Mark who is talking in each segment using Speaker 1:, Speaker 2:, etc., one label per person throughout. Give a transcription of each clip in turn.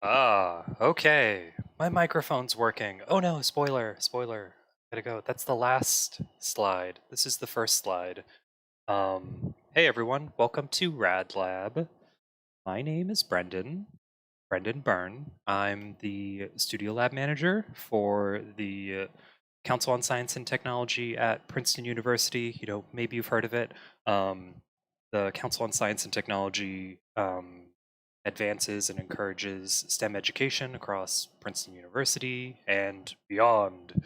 Speaker 1: Okay. My microphone's working. Oh no, spoiler. Gotta go. That's the last slide. This is the first slide. Hey everyone, welcome to Rad Lab. My name is Brendan Byrne. I'm the Studio Lab Manager for the Council on Science and Technology at Princeton University. Maybe you've heard of it. Um, the Council on Science and Technology advances and encourages STEM education across Princeton University and beyond.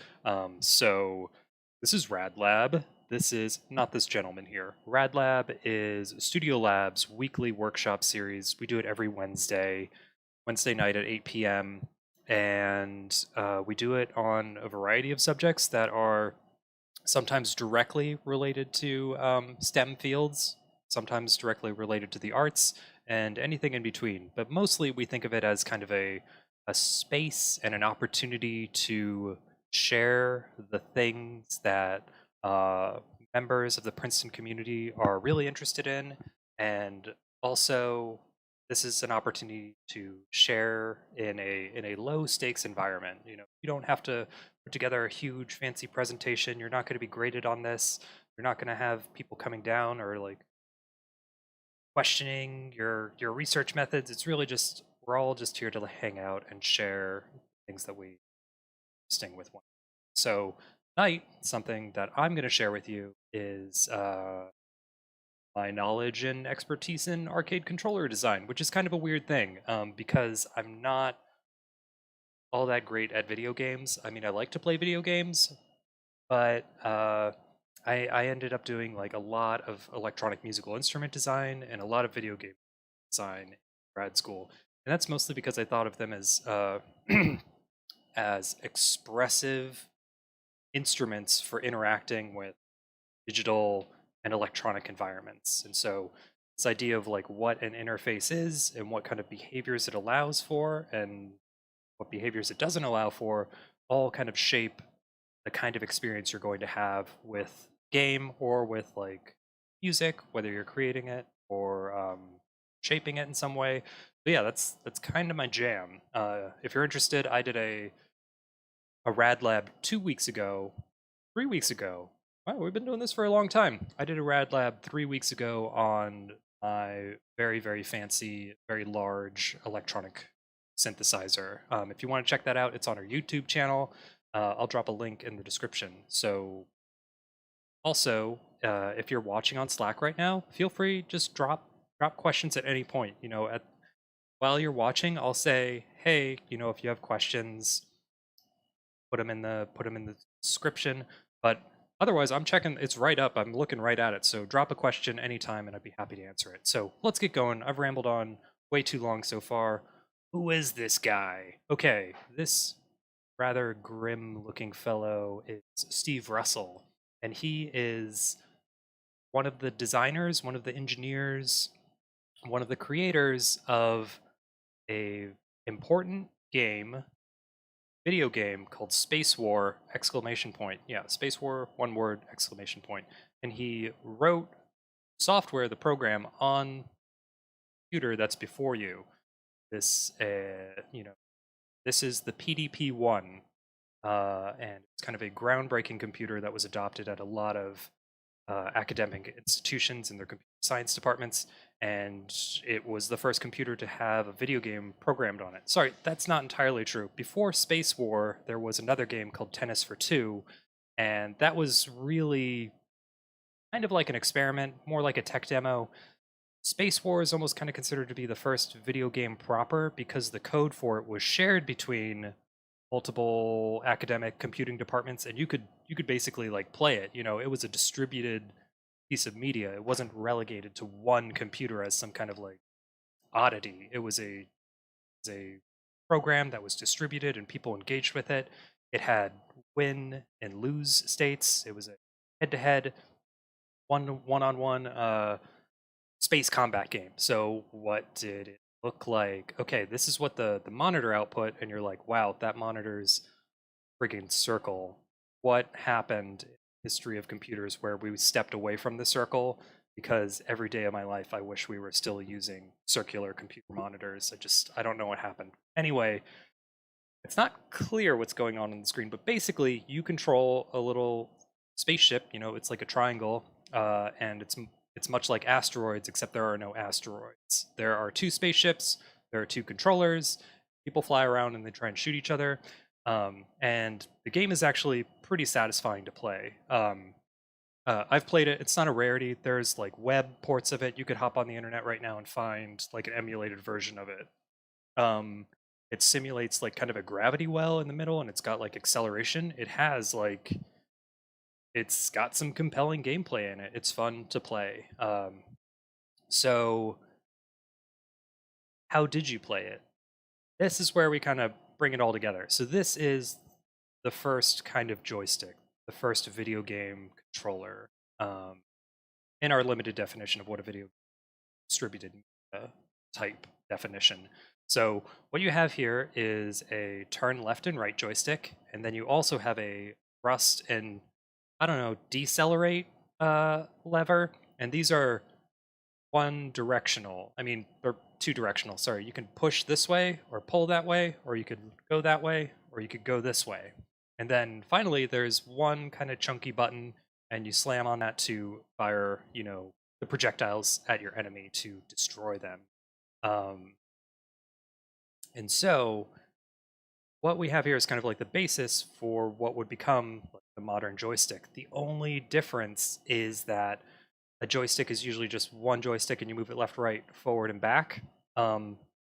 Speaker 1: So this is Rad Lab. This is not this gentleman here. Rad Lab is Studio Lab's weekly workshop series. We do it every Wednesday night at 8 p.m. And we do it on a variety of subjects that are sometimes directly related to STEM fields, sometimes directly related to the arts, and anything in between. But mostly we think of it as kind of a space and an opportunity to share the things that members of the Princeton community are really interested in, and also this is an opportunity to share in a low stakes environment. You don't have to put together a huge fancy presentation. You're not going to be graded on this. You're not going to have people coming down or like questioning your research methods. It's really just we're all just here to hang out and share things that we sting with one. So tonight, something that I'm going to share with you is my knowledge and expertise in arcade controller design, which is kind of a weird thing because I'm not all that great at video games. I mean, I like to play video games, but I ended up doing like a lot of electronic musical instrument design and a lot of video game design in grad school, and that's mostly because I thought of them as as expressive instruments for interacting with digital and electronic environments. And so this idea of like what an interface is and what kind of behaviors it allows for and what behaviors it doesn't allow for all kind of shape the kind of experience you're going to have with game or with like music, whether you're creating it or shaping it in some way. But yeah, that's kind of my jam. If you're interested, I did a rad lab 2 weeks ago, 3 weeks ago. Wow, we've been doing this for a long time. I did a rad lab 3 weeks ago on my very fancy, very large electronic synthesizer. If you want to check that out, it's on our YouTube channel. I'll drop a link in the description. So also, if you're watching on Slack right now, feel free just drop questions at any point. While you're watching, I'll say, hey, if you have questions, put them in the description. But otherwise, I'm checking. It's right up. I'm looking right at it. So drop a question anytime, and I'd be happy to answer it. So let's get going. I've rambled on way too long so far. Who is this guy? Okay, this rather grim-looking fellow is Steve Russell, and he is one of the designers, one of the engineers, one of the creators of a important video game called Space War exclamation point. Yeah, Space War, one word, exclamation point. And he wrote software, the program on the computer that's before you. This this is the PDP-1, and it's kind of a groundbreaking computer that was adopted at a lot of academic institutions and their computer science departments, and it was the first computer to have a video game programmed on it. Sorry, that's not entirely true. Before Space War, there was another game called Tennis for Two, and that was really kind of like an experiment, more like a tech demo. Space War is almost kind of considered to be the first video game proper because the code for it was shared between multiple academic computing departments, and you could basically like play it. It was a distributed piece of media. It wasn't relegated to one computer as some kind of like oddity. It was a program that was distributed and people engaged with it. It had win and lose states. It was a head-to-head, one-on-one space combat game. So what did it look like? Okay, this is what the monitor output, and you're like, wow, that monitor's friggin' circle. What happened in the history of computers where we stepped away from the circle because every day of my life I wish we were still using circular computer monitors. I don't know what happened. Anyway, it's not clear what's going on the screen, but basically you control a little spaceship. You know, it's like a triangle, and it's much like asteroids, except there are no asteroids. There are two spaceships. There are two controllers. People fly around and they try and shoot each other. And the game is actually pretty satisfying to play. I've played it. It's not a rarity. There's like web ports of it. You could hop on the internet right now and find like an emulated version of it. It simulates like kind of a gravity well in the middle, and it's got like acceleration. It's got some compelling gameplay in it. It's fun to play. So how did you play it? This is where we kind of bring it all together. So this is the first kind of joystick, the first video game controller, in our limited definition of what a video distributed type definition. So what you have here is a turn left and right joystick, and then you also have a thrust and, I don't know, decelerate lever, and these are one directional. I mean, they're two directional. Sorry, you can push this way or pull that way, or you could go that way, or you could go this way. And then finally, there's one kind of chunky button, and you slam on that to fire, you know, the projectiles at your enemy to destroy them. And so what we have here is kind of like the basis for what would become like the modern joystick. The only difference is that a joystick is usually just one joystick and you move it left, right, forward, and back.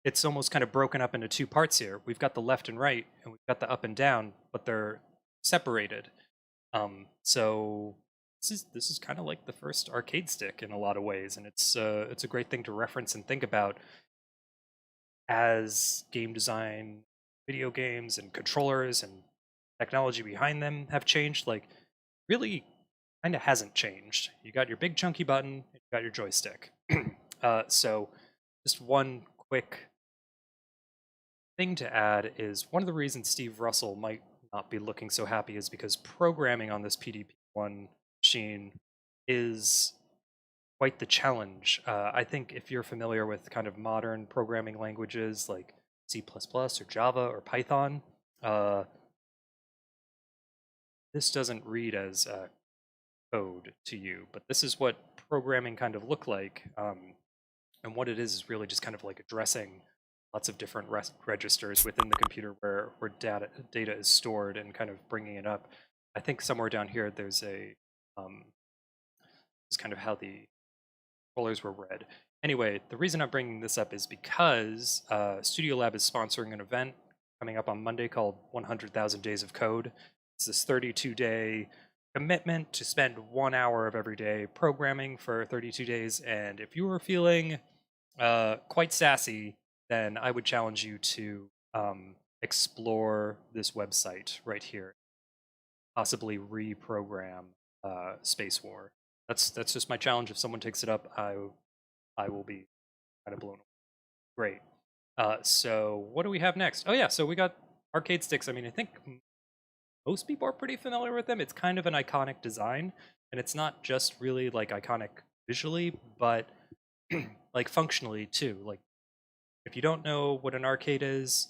Speaker 1: It's almost kind of broken up into two parts here. We've got the left and right, and we've got the up and down, but they're separated. So this is kind of like the first arcade stick in a lot of ways, and it's a great thing to reference and think about as game design, video games, and controllers and technology behind them have changed. Like, really kind of hasn't changed. You got your big chunky button, and you got your joystick. So just one quick thing to add is one of the reasons Steve Russell might not be looking so happy is because programming on this PDP-1 machine is quite the challenge. I think if you're familiar with kind of modern programming languages like C++ or Java or Python, this doesn't read as code to you, but this is what programming kind of look like. And what it is really just kind of like addressing lots of different registers within the computer where data is stored and kind of bringing it up. I think somewhere down here there's a is kind of how the controllers were read. Anyway, the reason I'm bringing this up is because Studio Lab is sponsoring an event coming up on Monday called 100,000 Days of Code. It's this 32-day commitment to spend 1 hour of every day programming for 32 days. And if you were feeling quite sassy, then I would challenge you to explore this website right here, possibly reprogram Space War. That's just my challenge. If someone takes it up, I will be kind of blown away. Great. So what do we have next? Oh yeah, so we got arcade sticks. I mean, I think most people are pretty familiar with them. It's kind of an iconic design, and it's not just really like iconic visually, but like functionally too. Like, if you don't know what an arcade is,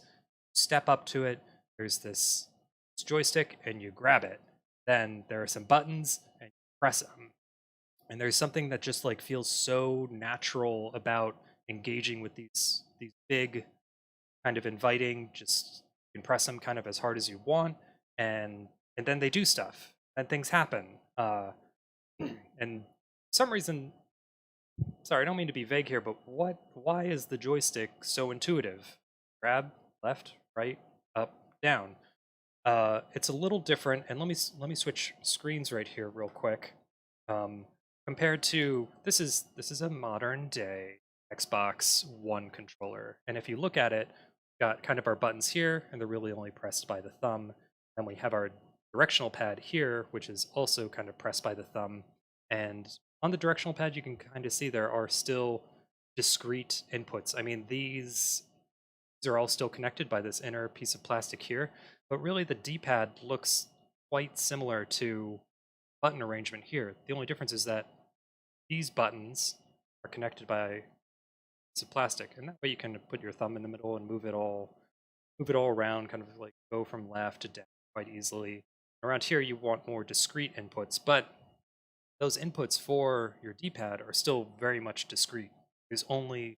Speaker 1: step up to it. There's this joystick, and you grab it. Then there are some buttons, and you press them. And there's something that just like feels so natural about engaging with these big, kind of inviting, just you can press them kind of as hard as you want, and then they do stuff, and things happen. And for some reason, sorry, I don't mean to be vague here, but why is the joystick so intuitive? Grab, left, right, up, down. It's a little different, and let me switch screens right here real quick. Compared to this is a modern day Xbox One controller, and if you look at it, we've got kind of our buttons here, and they're really only pressed by the thumb. And we have our directional pad here, which is also kind of pressed by the thumb. And on the directional pad, you can kind of see there are still discrete inputs. I mean, these are all still connected by this inner piece of plastic here, but really the D-pad looks quite similar to button arrangement here. The only difference is that these buttons are connected by some plastic, and that way you can put your thumb in the middle and move it all around, kind of like go from left to down quite easily. Around here, you want more discrete inputs, but those inputs for your D-pad are still very much discrete. There's only,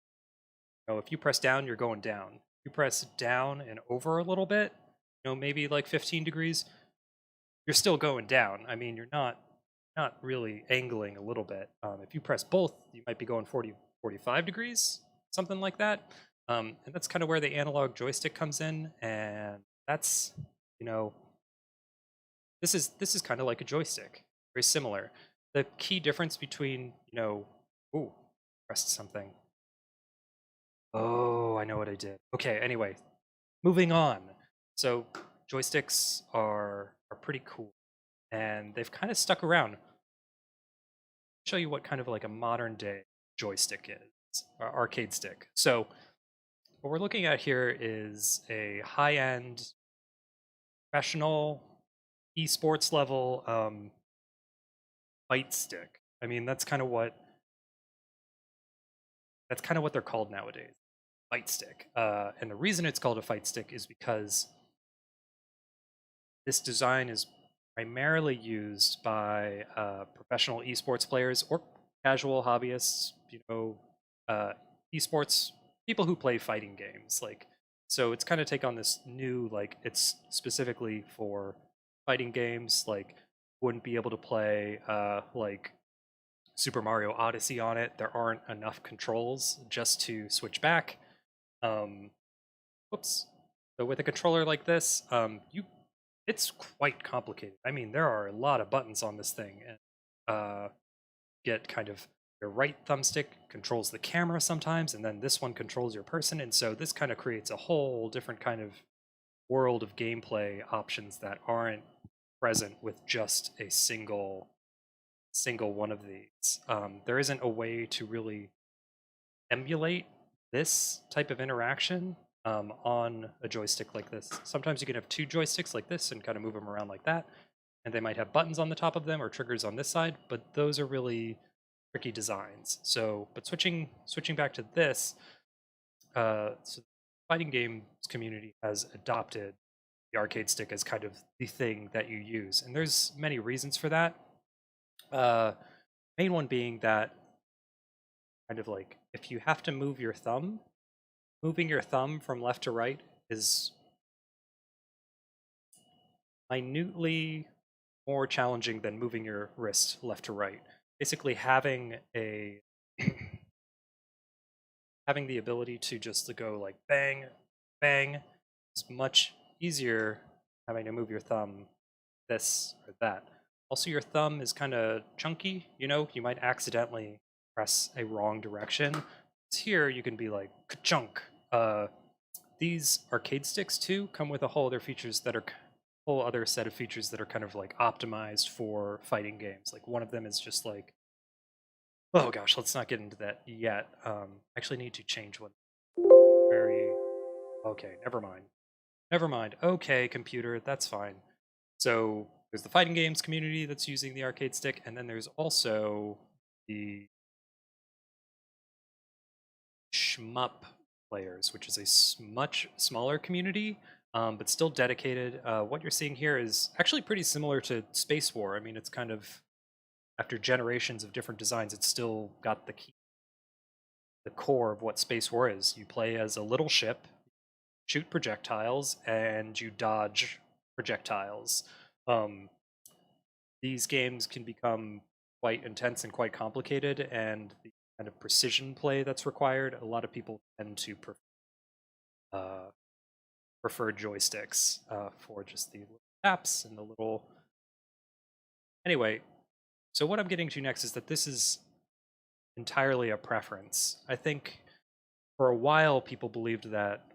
Speaker 1: if you press down, you're going down. If you press down and over a little bit, maybe like 15 degrees, you're still going down. I mean, you're not really angling a little bit. If you press both, you might be going 40, 45 degrees, something like that. And that's kind of where the analog joystick comes in, and that's, this is kind of like a joystick, very similar. The key difference between, ooh, pressed something. Oh, I know what I did. Okay, anyway, moving on. So joysticks are pretty cool, and they've kind of stuck around. Show you what kind of like a modern day joystick is, or arcade stick. So what we're looking at here is a high-end professional esports level fight stick. I mean, that's kind of what they're called nowadays, fight stick. And the reason it's called a fight stick is because this design is primarily used by professional esports players or casual hobbyists, esports people who play fighting games. So it's kind of take on this new, it's specifically for fighting games. Like, wouldn't be able to play like Super Mario Odyssey on it. There aren't enough controls just to switch back. Whoops. So with a controller like this, it's quite complicated. I mean, there are a lot of buttons on this thing, and get kind of your right thumbstick controls the camera sometimes, and then this one controls your person, and so this kind of creates a whole different kind of world of gameplay options that aren't present with just a single one of these. There isn't a way to really emulate this type of interaction on a joystick like this. Sometimes you can have two joysticks like this and kind of move them around like that, and they might have buttons on the top of them or triggers on this side, but those are really tricky designs. So, but switching back to this, so the fighting games community has adopted the arcade stick as kind of the thing that you use, and there's many reasons for that. Main one being that kind of like if you have to move your thumb, moving your thumb from left to right is minutely more challenging than moving your wrist left to right. Basically, having a having the ability to just go like bang, bang is much easier having to move your thumb this or that. Also, your thumb is kind of chunky, you might accidentally press a wrong direction. Here, you can be like ka-chunk. These arcade sticks too come with a whole other features that are whole other set of features that are kind of like optimized for fighting games. Like one of them is just like, oh gosh, let's not get into that yet. Actually need to change one. Very okay, never mind. Okay, computer, that's fine. So there's the fighting games community that's using the arcade stick, and then there's also the shmup players, which is a much smaller community, but still dedicated. What you're seeing here is actually pretty similar to Space War. I mean, it's kind of, after generations of different designs, it's still got the core of what Space War is. You play as a little ship, shoot projectiles, and you dodge projectiles. These games can become quite intense and quite complicated, and the kind of precision play that's required, a lot of people tend to prefer joysticks for just the little taps and the little. Anyway, so what I'm getting to next is that this is entirely a preference. I think for a while people believed that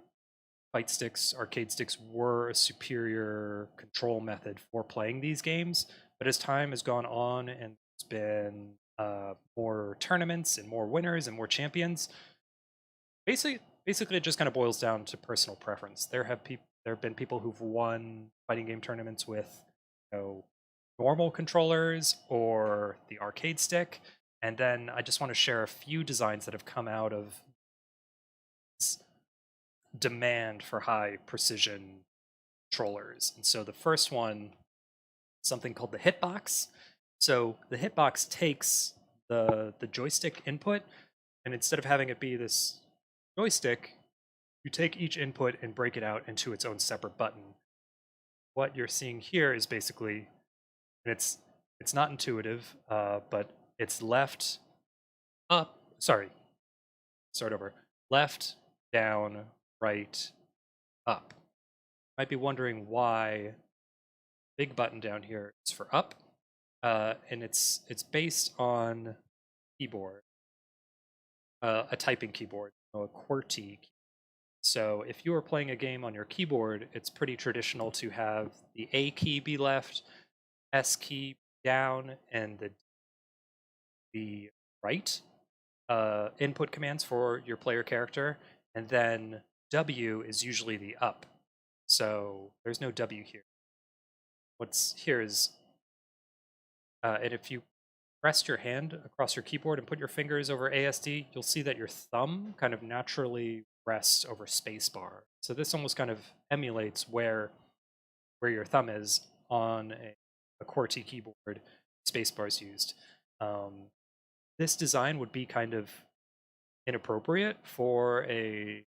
Speaker 1: fight sticks, arcade sticks, were a superior control method for playing these games, but as time has gone on and there's been more tournaments and more winners and more champions, basically it just kind of boils down to personal preference. There have been people who've won fighting game tournaments with normal controllers or the arcade stick, And then I just want to share a few designs that have come out of this demand for high precision controllers. And so the first one, something called the Hitbox. So the Hitbox takes the joystick input, and instead of having it be this joystick, you take each input and break it out into its own separate button. What you're seeing here is basically, and it's not intuitive, but it's left, up, sorry, start over, left, down, right, up. Might be wondering why big button down here is for up, and it's based on keyboard, a typing keyboard, a QWERTY. So if you are playing a game on your keyboard, it's pretty traditional to have the A key be left, S key down, and the right input commands for your player character, and then W is usually the up. So there's no W here. What's here is, and if you rest your hand across your keyboard and put your fingers over ASD, you'll see that your thumb kind of naturally rests over spacebar. So this almost kind of emulates where your thumb is on a QWERTY keyboard. Spacebar is used. This design would be kind of inappropriate for a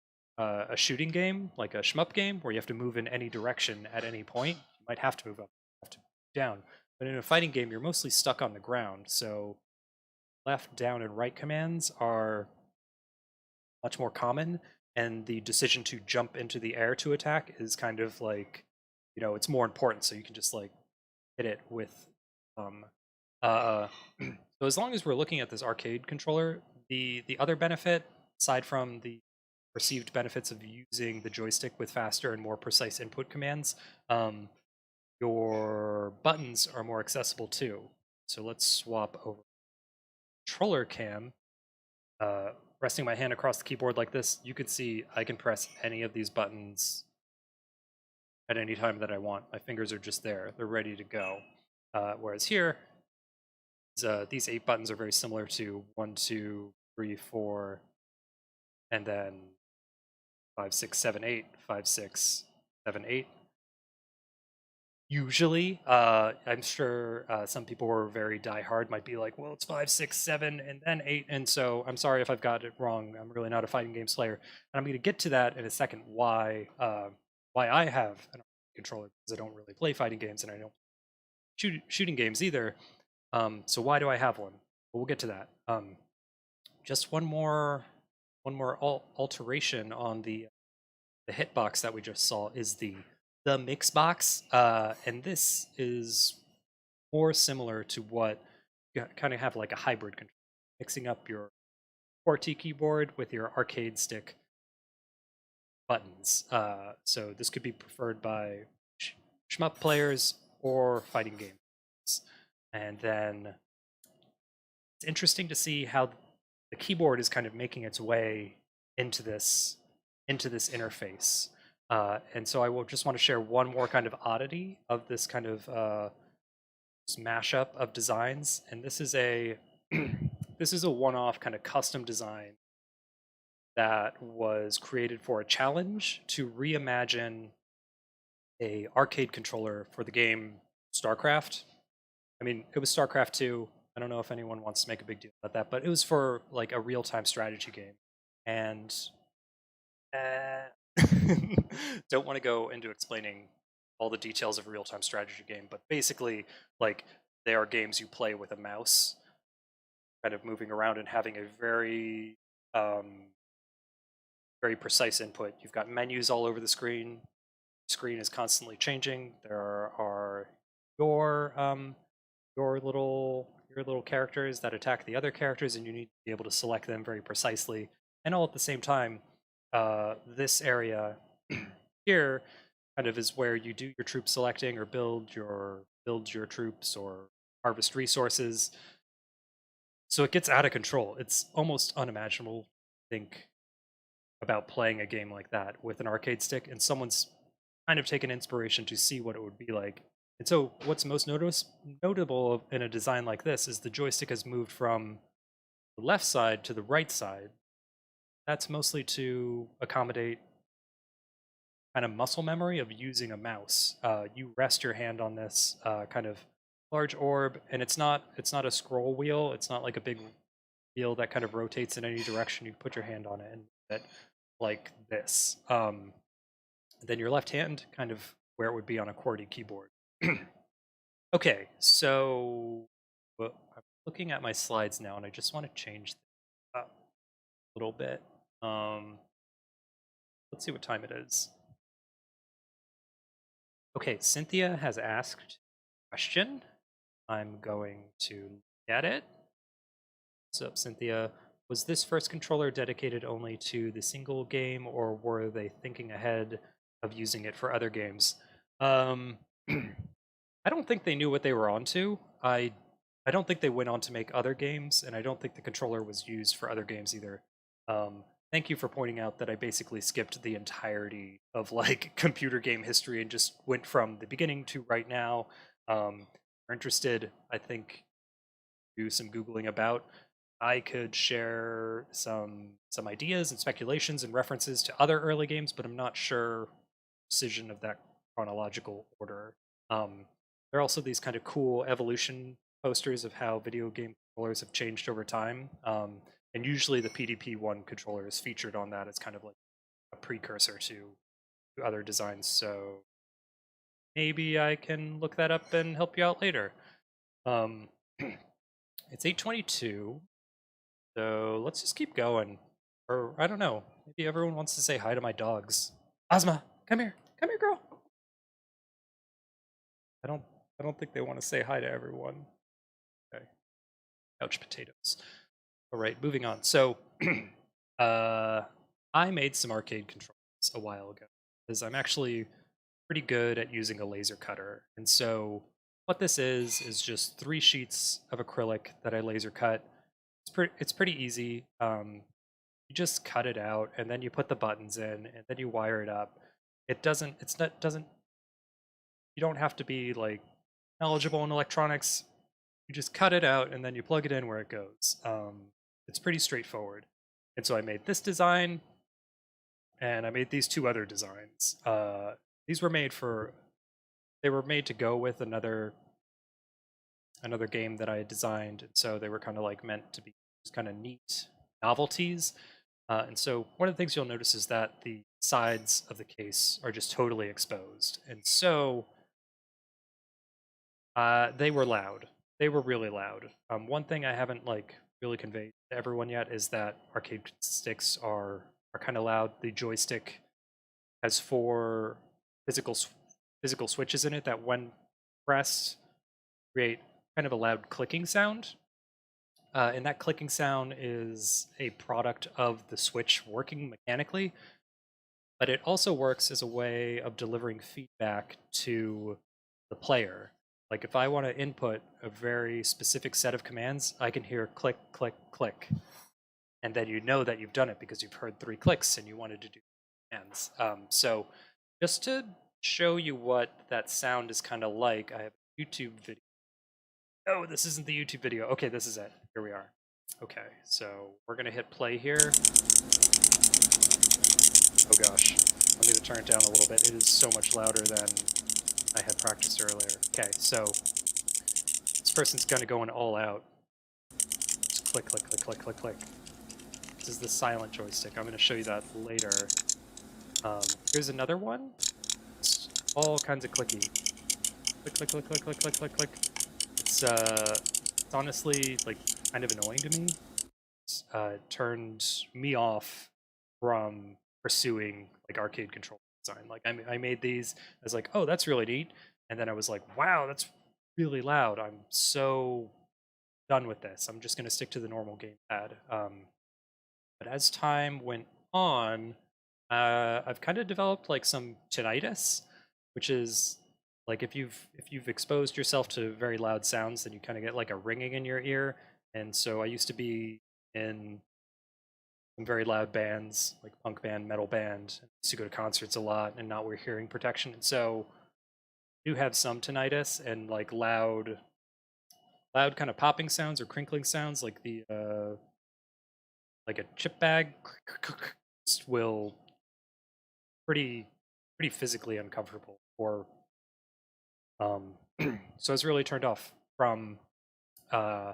Speaker 1: shooting game, like a shmup game, where you have to move in any direction at any point. You might have to move up, have to move down. But in a fighting game, you're mostly stuck on the ground. So left, down, and right commands are much more common, and the decision to jump into the air to attack is kind of like, it's more important. So you can just like hit it with so as long as we're looking at this arcade controller, the other benefit, aside from the perceived benefits of using the joystick with faster and more precise input commands, your buttons are more accessible too. So let's swap over controller cam. Resting my hand across the keyboard like this, you can see I can press any of these buttons at any time that I want. My fingers are just there. They're ready to go. Whereas here, these 8 buttons are very similar to 1, 2, 3, 4, and then 5, 6, 7, 8, 5, 6, 7, 8. Usually, I'm sure some people who are very diehard might be like, well, it's 5, 6, 7, and then 8. And so I'm sorry if I've got it wrong. I'm really not a fighting games player. And I'm going to get to that in a second, why I have an controller, because I don't really play fighting games and I don't shooting games either. So why do I have one? Well, we'll get to that. Just one more alteration on the hitbox that we just saw is the mix box, and this is more similar to what you kind of have like a hybrid control, mixing up your QWERTY keyboard with your arcade stick buttons. So this could be preferred by shmup players or fighting games. And then it's interesting to see how the keyboard is kind of making its way into this interface. And so I will just want to share one more kind of oddity of this kind of mashup of designs. And this is a this is a one-off kind of custom design that was created for a challenge to reimagine a arcade controller for the game StarCraft. I mean, it was StarCraft 2. I don't know if anyone wants to make a big deal about that, but it was for like a real-time strategy game. And don't want to go into explaining all the details of a real-time strategy game, but basically, like, they are games you play with a mouse, kind of moving around and having a very, very precise input. You've got menus all over the screen. Screen is constantly changing. There are your little characters that attack the other characters, and you need to be able to select them very precisely. And all at the same time, this area here kind of is where you do your troop selecting or build your troops or harvest resources. So it gets out of control. It's almost unimaginable to think about playing a game like that with an arcade stick, and someone's kind of taken inspiration to see what it would be like. And so what's most notable in a design like this is the joystick has moved from the left side to the right side, that's mostly to accommodate kind of muscle memory of using a mouse. You rest your hand on this kind of large orb, and it's not a scroll wheel. It's not like a big wheel that kind of rotates in any direction. You put your hand on it and move it like this. Then your left hand kind of where it would be on a QWERTY keyboard. Okay, so well, I'm looking at my slides now, and I just want to change this up a little bit. Let's see what time it is. Okay, Cynthia has asked a question. I'm going to look at it. What's up, Cynthia? Was this first controller dedicated only to the single game, or were they thinking ahead of using it for other games? I don't think they knew what they were onto. I don't think they went on to make other games, and I don't think the controller was used for other games either. Thank you for pointing out that I basically skipped the entirety of like computer game history and just went from the beginning to right now. If you're interested, I think do some googling about. I could share some ideas and speculations and references to other early games, but I'm not sure precision of that chronological order. There are also these kind of cool evolution posters of how video game controllers have changed over time. And usually the PDP-1 controller is featured on that as kind of like a precursor to other designs. So maybe I can look that up and help you out later. It's 8:22, so let's just keep going. Or I don't know, maybe everyone wants to say hi to my dogs. Ozma, come here, girl. I don't think they want to say hi to everyone. Okay. Couch potatoes. All right, moving on. So, I made some arcade controllers a while ago because I'm actually pretty good at using a laser cutter. And so, what this is just 3 sheets of acrylic that I laser cut. It's pretty easy. You just cut it out, and then you put the buttons in, and then you wire it up. Doesn't. You don't have to be like knowledgeable in electronics. You just cut it out and then you plug it in where it goes. It's pretty straightforward. And so I made this design, and I made these 2 other designs. These were made to go with another game that I had designed, and so they were kind of like meant to be just kind of neat novelties. And so one of the things you'll notice is that the sides of the case are just totally exposed, and so they were loud. They were really loud. One thing I haven't like really conveyed to everyone yet is that arcade sticks are kind of loud. The joystick has 4 physical switches in it that, when pressed, create kind of a loud clicking sound. And that clicking sound is a product of the switch working mechanically, but it also works as a way of delivering feedback to the player. Like if I want to input a very specific set of commands, I can hear click, click, click. And then you know that you've done it because you've heard 3 clicks and you wanted to do commands. So just to show you what that sound is kind of like, I have a YouTube video. Oh, this isn't the YouTube video. Okay, this is it. Here we are. Okay, so we're going to hit play here. Oh gosh, I need to turn it down a little bit. It is so much louder than I had practiced earlier. Okay, so this person's kind of going all out. Just click, click, click, click, click, click. This is the silent joystick. I'm going to show you that later. Here's another one. It's all kinds of clicky. Click, click, click, click, click, click, click, click. It's honestly like kind of annoying to me. It turned me off from pursuing like arcade control design. Like I made these. I was like, oh, that's really neat. And then I was like, wow, that's really loud. I'm so done with this. I'm just going to stick to the normal gamepad. But as time went on, I've kind of developed like some tinnitus, which is like if you've exposed yourself to very loud sounds, then you kind of get like a ringing in your ear. And so I used to be in some very loud bands, like punk band, metal band. I used to go to concerts a lot and not wear hearing protection. And so I do have some tinnitus and like loud kind of popping sounds or crinkling sounds, like the like a chip bag will pretty physically uncomfortable. Or so I was really turned off uh,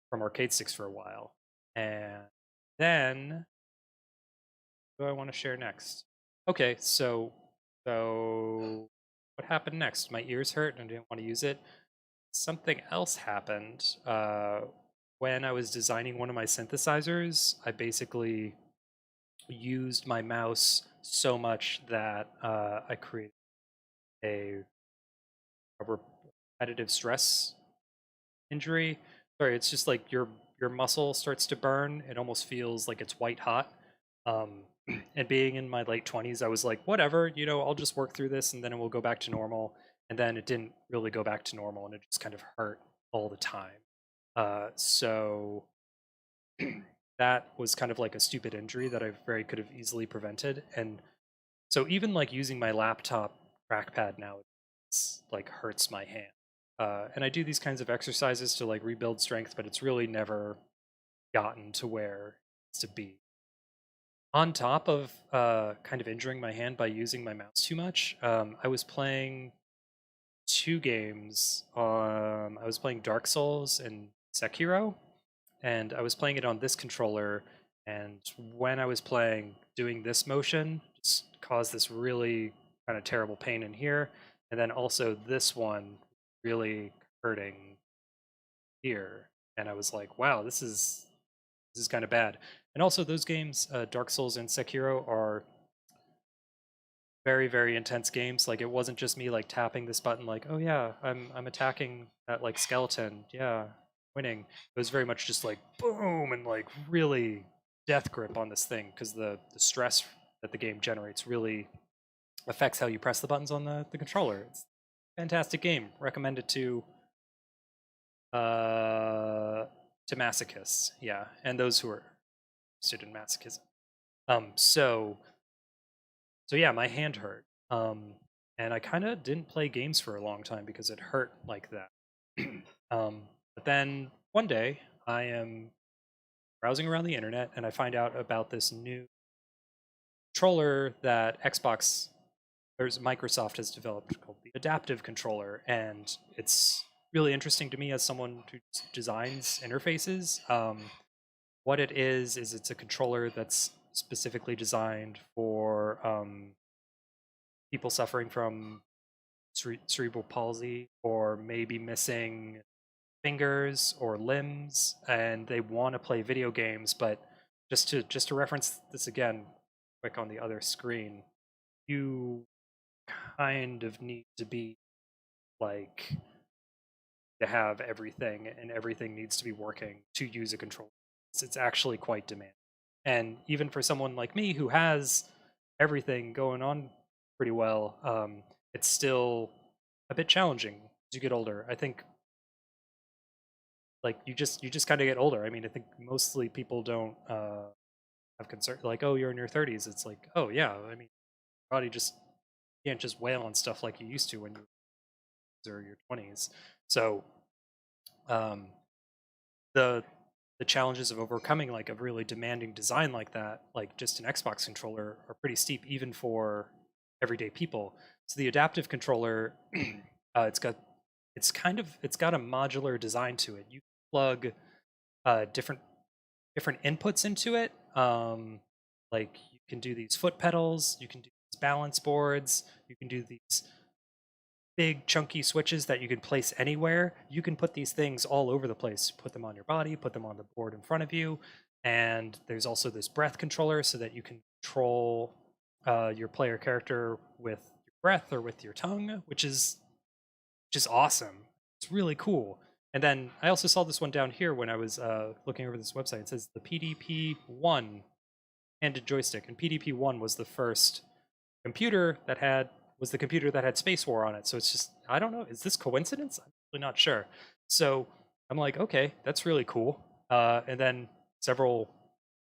Speaker 1: from arcade sticks for a while, and then what do I want to share next? Okay, so what happened next? My ears hurt and I didn't want to use it. Something else happened when I was designing one of my synthesizers. I basically used my mouse so much that I created a repetitive stress injury. Sorry, it's just like your muscle starts to burn. It almost feels like it's white hot. And being in my late 20s, I was like, whatever, I'll just work through this and then it will go back to normal. And then it didn't really go back to normal and it just kind of hurt all the time. So that was kind of like a stupid injury that I very could have easily prevented. And so even like using my laptop trackpad now, it's like hurts my hand. And I do these kinds of exercises to like rebuild strength, but it's really never gotten to where it's to be. On top of kind of injuring my hand by using my mouse too much, I was playing two games. I was playing Dark Souls and Sekiro, and I was playing it on this controller. And when I was playing, doing this motion just caused this really kind of terrible pain in here, and then also this one really hurting here. And I was like, wow, this is kind of bad. And also those games, Dark Souls and Sekiro, are very, very intense games. Like it wasn't just me like tapping this button like, oh yeah, I'm attacking that like skeleton. Yeah, winning. It was very much just like boom and like really death grip on this thing because the stress that the game generates really affects how you press the buttons on the controller. It's a fantastic game. Recommend it masochists, yeah, and those who are interested in masochism. So yeah, my hand hurt. And I kind of didn't play games for a long time because it hurt like that. But then one day I am browsing around the internet and I find out about this new controller that Microsoft has developed called the Adaptive Controller, and it's really interesting to me as someone who designs interfaces. What it is it's a controller that's specifically designed for people suffering from cerebral palsy or maybe missing fingers or limbs, and they want to play video games. But just to reference this again, quick on the other screen, you kind of need to be like to have everything, and everything needs to be working to use a controller. It's actually quite demanding, and even for someone like me who has everything going on pretty well, it's still a bit challenging as you get older. I think like you just kind of get older. I mean, I think mostly people don't have concern like, oh, you're in your 30s. It's like, oh yeah, I mean, your body just can't just wail on stuff like you used to when you were in your 20s. So um, the challenges of overcoming like a really demanding design like that, like just an Xbox controller, are pretty steep even for everyday people. So the adaptive controller, it's got a modular design to it. You plug different inputs into it. Like you can do these foot pedals, you can do these balance boards, you can do these big chunky switches that you can place anywhere. You can put these things all over the place. Put them on your body, put them on the board in front of you. And there's also this breath controller so that you can control your player character with your breath or with your tongue, which is awesome. It's really cool. And then I also saw this one down here when I was looking over this website. It says the PDP-1 handed joystick, and PDP-1 was the first computer that had Space War on it. So it's just, I don't know, is this coincidence? I'm really not sure. So I'm like, okay, that's really cool. And then several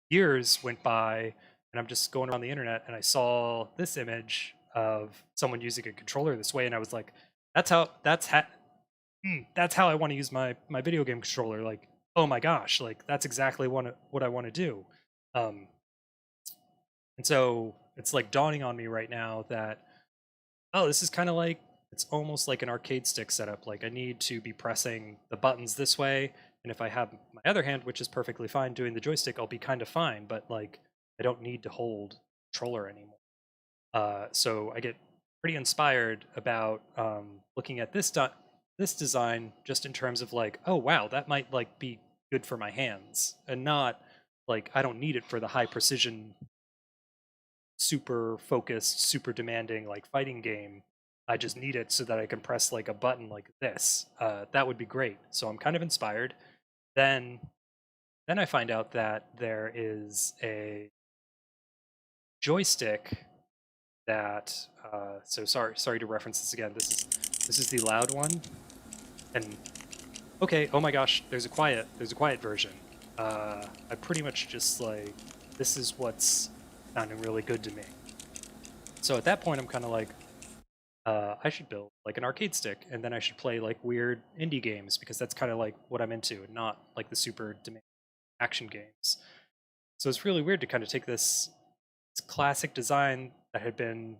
Speaker 1: years went by, and I'm just going around the internet, and I saw this image of someone using a controller this way, and I was like, that's how I want to use my video game controller. Like oh my gosh, like that's exactly what I want to do. Um, and so it's like dawning on me right now that, oh, this is kind of like, it's almost like an arcade stick setup. Like I need to be pressing the buttons this way, and if I have my other hand, which is perfectly fine doing the joystick, I'll be kind of fine. But like I don't need to hold controller anymore. So I get pretty inspired about looking at this design just in terms of like, oh wow, that might like be good for my hands, and not like I don't need it for the high precision, super focused, super demanding like fighting game. I just need it so that I can press like a button like this. That would be great. So I'm kind of inspired. Then then I find out that there is a joystick that so sorry to reference this again. This is the loud one. And okay, oh my gosh, there's a quiet version. I pretty much just like, this is what's sounding really good to me. So at that point I'm kind of like, I should build like an arcade stick, and then I should play like weird indie games, because that's kind of like what I'm into, and not like the super demanding action games. So it's really weird to kind of take this classic design that had been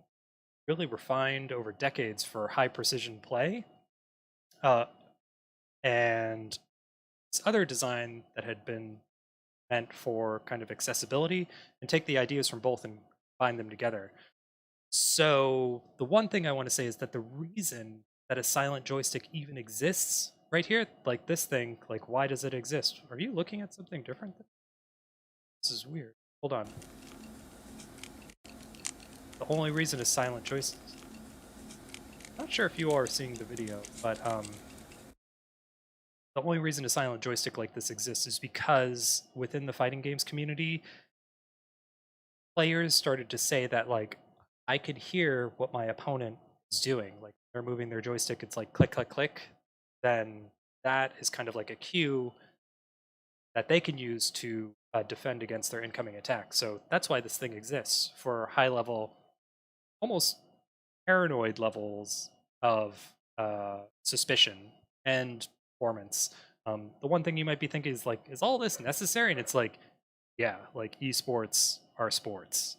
Speaker 1: really refined over decades for high precision play, uh, and this other design that had been meant for kind of accessibility, and take the ideas from both and combine them together. So the one thing I want to say is that the reason that a silent joystick even exists right here, like this thing, like why does it exist? Are you looking at something different? This is weird. Hold on. The only reason is silent joysticks. Not sure if you are seeing the video, but the only reason a silent joystick like this exists is because within the fighting games community, players started to say that like I could hear what my opponent is doing. Like they're moving their joystick, it's like click, click, click. Then that is kind of like a cue that they can use to defend against their incoming attack. So that's why this thing exists, for high level, almost paranoid levels of suspicion and performance. The one thing you might be thinking is like, is all this necessary? And it's like, yeah, like esports are sports.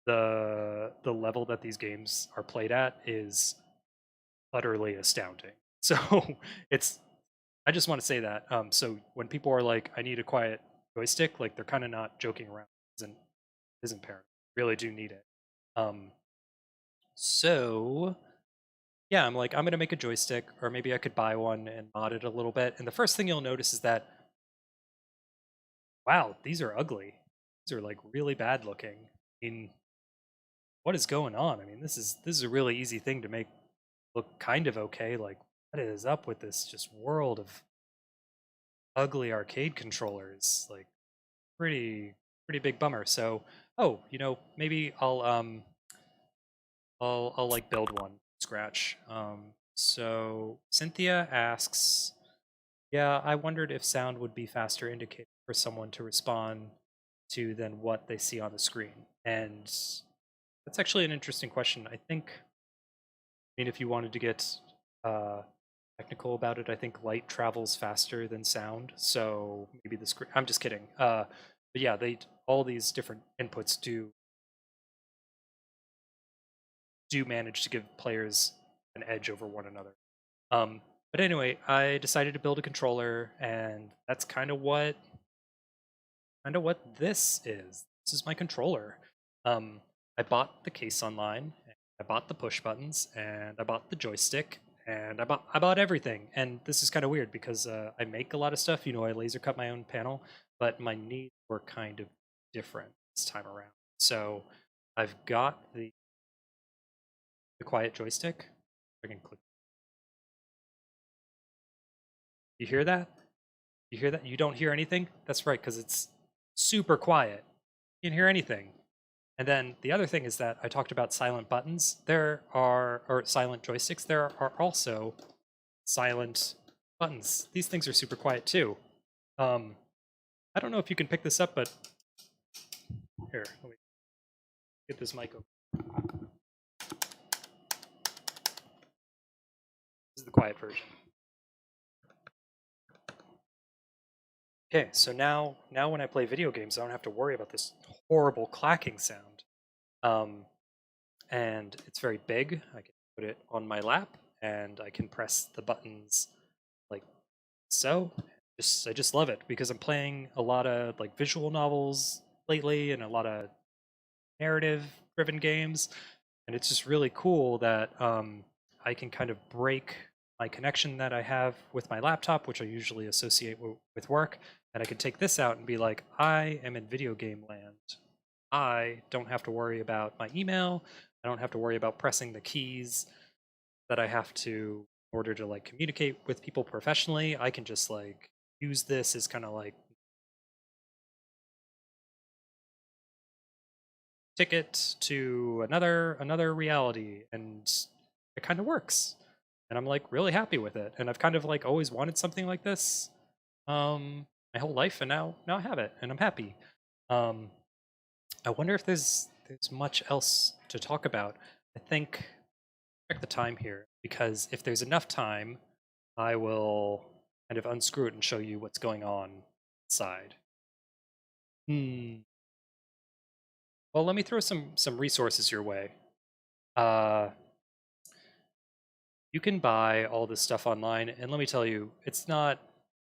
Speaker 1: The level that these games are played at is utterly astounding. So it's, I just want to say that. So when people are like, I need a quiet joystick, like they're kind of not joking around. Isn't parent. Really do need it. Um, so yeah, I'm like, I'm gonna make a joystick, or maybe I could buy one and mod it a little bit. And the first thing you'll notice is that, wow, these are ugly. These are like really bad looking. I mean, what is going on? I mean, this is a really easy thing to make look kind of okay. Like, what is up with this just world of ugly arcade controllers? Like, pretty big bummer. So, oh, maybe I'll like build one from scratch. So Cynthia asks, yeah, I wondered if sound would be faster indicator for someone to respond to than what they see on the screen. And that's actually an interesting question. I mean, if you wanted to get uh, technical about it, I think light travels faster than sound. So maybe the screen. I'm just kidding. But yeah, all these different inputs do manage to give players an edge over one another. But anyway, I decided to build a controller, and that's kind of what this is. This is my controller. Um, I bought the case online, I bought the push buttons, and I bought the joystick, and I bought everything. And this is kind of weird because I make a lot of stuff. I laser cut my own panel, but my needs were kind of different this time around. So I've got the quiet joystick. I can click. You hear that? You hear that? You don't hear anything? That's right, because it's super quiet. You can't hear anything. And then the other thing is that I talked about silent buttons. Or silent joysticks. There are also silent buttons. These things are super quiet too. I don't know if you can pick this up, but here, let me get this mic open. This is the quiet version. Okay, so now when I play video games, I don't have to worry about this horrible clacking sound. Um, and it's very big. I can put it on my lap, and I can press the buttons like so. I just love it because I'm playing a lot of like visual novels lately and a lot of narrative driven games, and it's just really cool that I can kind of break my connection that I have with my laptop, which I usually associate with work, and I can take this out and be like, I am in video game land. I don't have to worry about my email. I don't have to worry about pressing the keys that I have to in order to like communicate with people professionally. I can just like use this as kind of like ticket to another reality, and it kind of works. And I'm like really happy with it. And I've kind of like always wanted something like this my whole life, and now I have it and I'm happy. Um I wonder if there's much else to talk about. I think check the time here because if there's enough time, I will kind of unscrew it and show you what's going on inside. Hmm. Well, let me throw some resources your way. Uh, you can buy all this stuff online, and let me tell you, it's not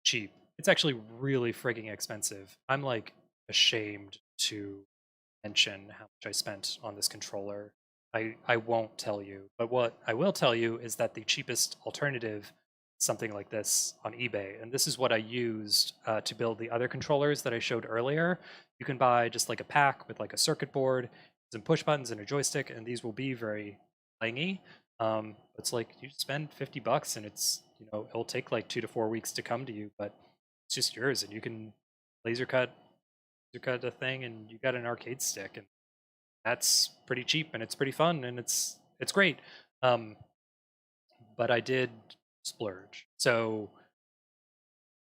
Speaker 1: cheap. It's actually really frigging expensive. I'm like ashamed to mention how much I spent on this controller. I won't tell you, but what I will tell you is that the cheapest alternative is something like this on eBay, and this is what I used to build the other controllers that I showed earlier. You can buy just like a pack with like a circuit board, some push buttons, and a joystick, and these will be very clangy. It's like you spend $50, and it's it'll take like 2 to 4 weeks to come to you, but it's just yours, and you can laser cut a thing, and you got an arcade stick, and that's pretty cheap, and it's pretty fun, and it's great. Um, but I did splurge, so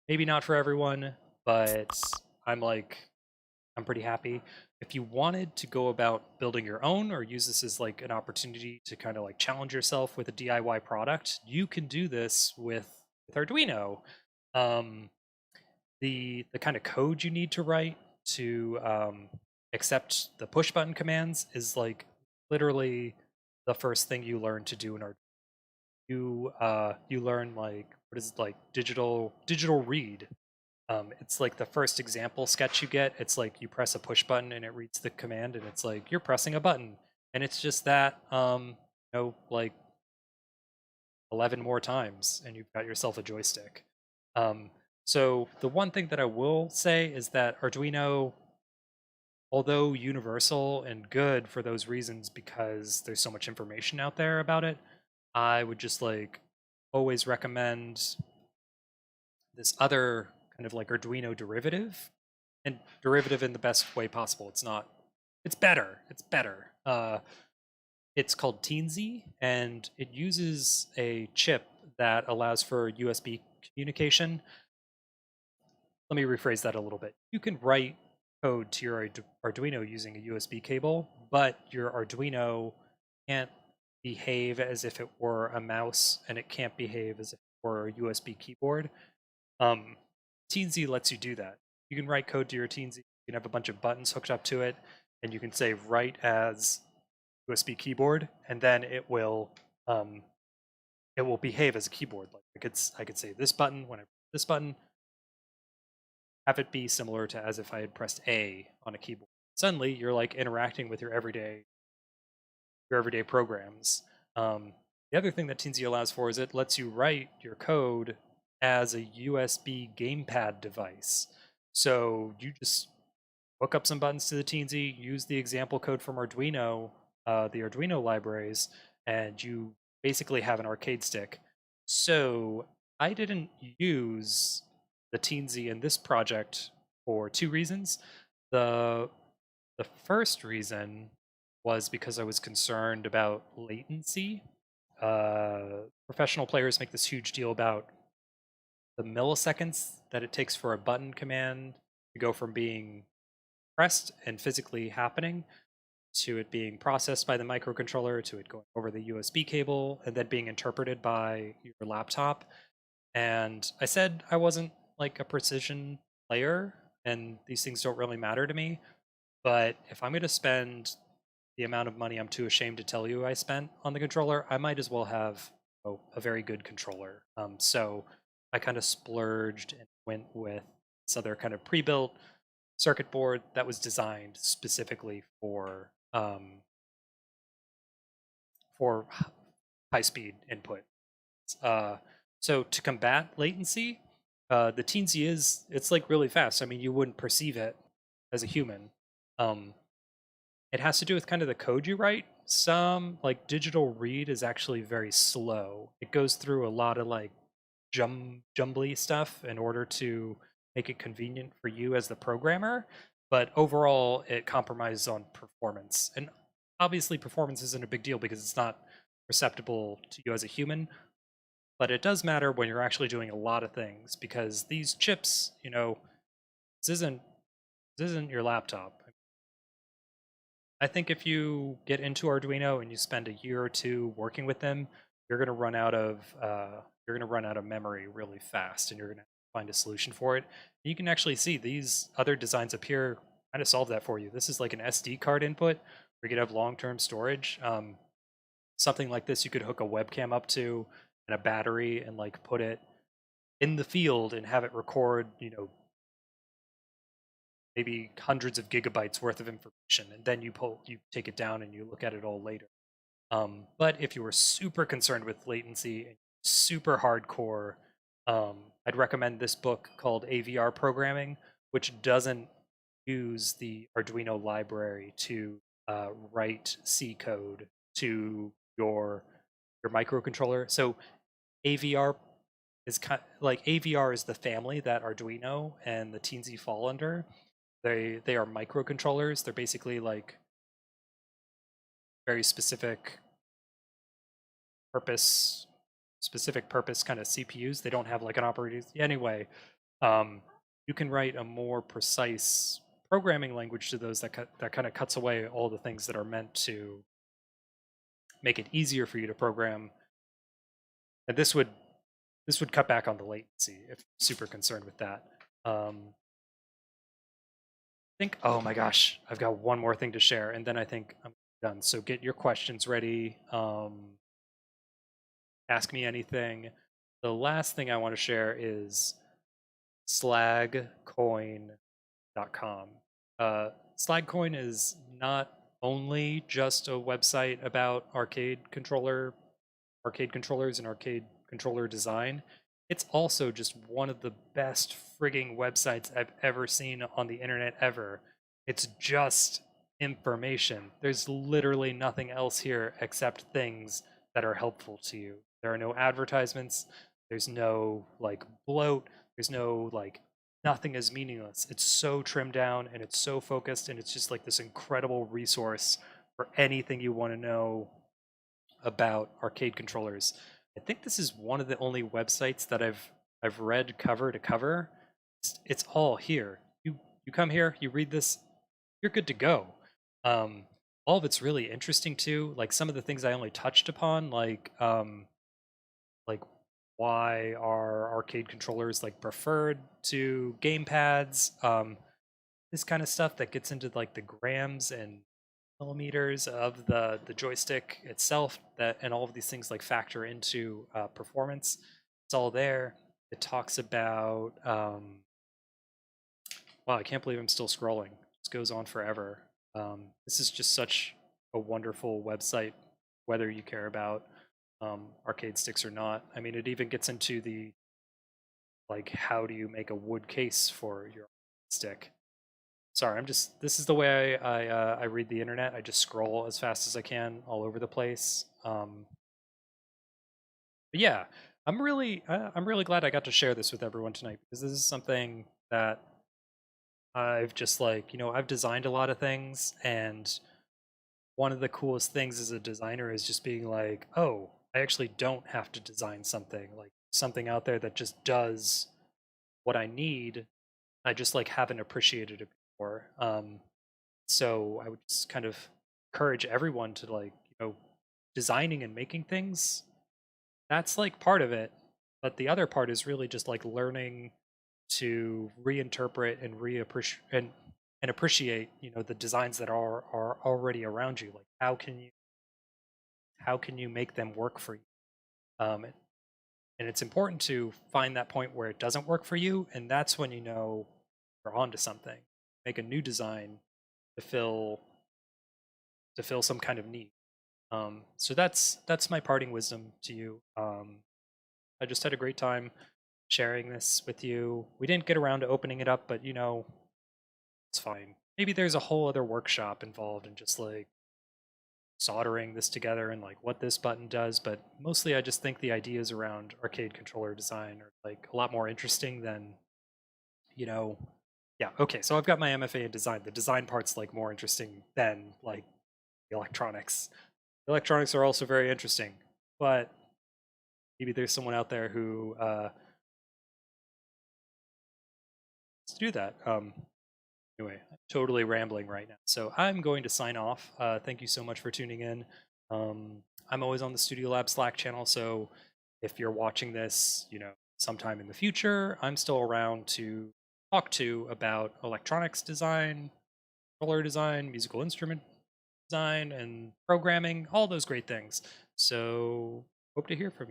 Speaker 1: maybe not for everyone, but I'm like I'm pretty happy. If you wanted to go about building your own or use this as like an opportunity to kind of like challenge yourself with a DIY product, you can do this with Arduino. Um, the kind of code you need to write to accept the push button commands is like literally the first thing you learn to do in Arduino. You learn like what is it, like digital read. It's like the first example sketch you get. It's like you press a push button and it reads the command, and it's like you're pressing a button, and it's just that like 11 more times, and you've got yourself a joystick. Um, so the one thing that I will say is that Arduino, although universal and good for those reasons because there's so much information out there about it, I would just like always recommend this other kind of like Arduino derivative, and derivative in the best way possible. It's not, it's better. It's better. It's called Teensy, and it uses a chip that allows for USB communication. Let me rephrase that a little bit. You can write code to your Arduino using a USB cable, but your Arduino can't behave as if it were a mouse, and it can't behave as if it were a USB keyboard. Um, Teensy lets you do that. You can write code to your Teensy. You can have a bunch of buttons hooked up to it, and you can say write as USB keyboard, and then it will behave as a keyboard. Like I could say this button when I press this button, have it be similar to as if I had pressed A on a keyboard. Suddenly, you're like interacting with your everyday programs. The other thing that Teensy allows for is it lets you write your code as a USB gamepad device. So you just hook up some buttons to the Teensy, use the example code from Arduino, the Arduino libraries, and you basically have an arcade stick. So I didn't use the Teensy in this project for two reasons. The the first reason was because I was concerned about latency. Professional players make this huge deal about the milliseconds that it takes for a button command to go from being pressed and physically happening to it being processed by the microcontroller to it going over the USB cable and then being interpreted by your laptop. And I said I wasn't like a precision player, and these things don't really matter to me. But if I'm going to spend the amount of money I'm too ashamed to tell you I spent on the controller, I might as well have a very good controller. So I kind of splurged and went with this other kind of pre-built circuit board that was designed specifically for high speed input. Uh, so to combat latency, the Teensy it's like really fast. I mean, you wouldn't perceive it as a human. Um, it has to do with kind of the code you write. Some like digital read is actually very slow. It goes through a lot of like jumbly stuff in order to make it convenient for you as the programmer. But overall, it compromises on performance. And obviously, performance isn't a big deal because it's not perceptible to you as a human. But it does matter when you're actually doing a lot of things because these chips, this isn't this isn't your laptop. I think if you get into Arduino and you spend a year or two working with them, you're going to run out of memory really fast, and you're going to find a solution for it. You can actually see these other designs up here kind of solve that for you. This is like an SD card input where you could have long-term storage. Something like this you could hook a webcam up to and a battery and like put it in the field and have it record, maybe hundreds of gigabytes worth of information, and then you take it down and you look at it all later. But if you were super concerned with latency and super hardcore, I'd recommend this book called AVR Programming, which doesn't use the Arduino library to write C code to your microcontroller. So AVR is like AVR is the family that Arduino and the Teensy fall under. They are microcontrollers. They're basically like very specific purpose kind of CPUs. They don't have like an operating anyway. You can write a more precise programming language to those that kind of cuts away all the things that are meant to make it easier for you to program. And this would cut back on the latency if you're super concerned with that. Think, oh my gosh, I've got one more thing to share, and then I think I'm done. So get your questions ready. Ask me anything. The last thing I want to share is slagcoin.com. Slagcoin is not only just a website about arcade controllers and arcade controller design. It's also just one of the best frigging websites I've ever seen on the internet ever. It's just information. There's literally nothing else here except things that are helpful to you. There are no advertisements. There's no like bloat. There's no like nothing is meaningless. It's so trimmed down and it's so focused, and it's just like this incredible resource for anything you want to know about arcade controllers. I think this is one of the only websites that I've read cover to cover. It's all here. You come here, you read this, you're good to go. All of it's really interesting too. Like some of the things I only touched upon, like why are arcade controllers like preferred to game pads? This kind of stuff that gets into like the grams and millimeters of the joystick itself, that and all of these things like factor into performance. It's all there. It talks about wow, I can't believe I'm still scrolling. This goes on forever. This is just such a wonderful website, whether you care about arcade sticks or not. I mean, it even gets into the like how do you make a wood case for your stick. Sorry, this is the way I read the internet. I just scroll as fast as I can all over the place. But yeah, I'm really glad I got to share this with everyone tonight, because this is something that I've just like, I've designed a lot of things, and one of the coolest things as a designer is just being like, oh, I actually don't have to design something, like something out there that just does what I need. I just like haven't appreciated it before. So I would just kind of encourage everyone to like, designing and making things. That's like part of it, but the other part is really just like learning to reinterpret and and appreciate, you know, the designs that are already around you. Like how can you make them work for you? And it's important to find that point where it doesn't work for you, and that's when you know you're onto something. Make a new design to fill some kind of need. So that's my parting wisdom to you. I just had a great time sharing this with you. We didn't get around to opening it up, but you know, it's fine. Maybe there's a whole other workshop involved in just like soldering this together and like what this button does, but mostly I just think the ideas around arcade controller design are like a lot more interesting than, you know, yeah, okay, so I've got my MFA in design. The design part's like more interesting than like the electronics. The electronics are also very interesting, but maybe there's someone out there who wants to do that. Anyway, I'm totally rambling right now. So I'm going to sign off. Thank you so much for tuning in. I'm always on the Studio Lab Slack channel, so if you're watching this, you know, sometime in the future, I'm still around to talk to about electronics design, controller design, musical instrument design, and programming, all those great things. So hope to hear from you.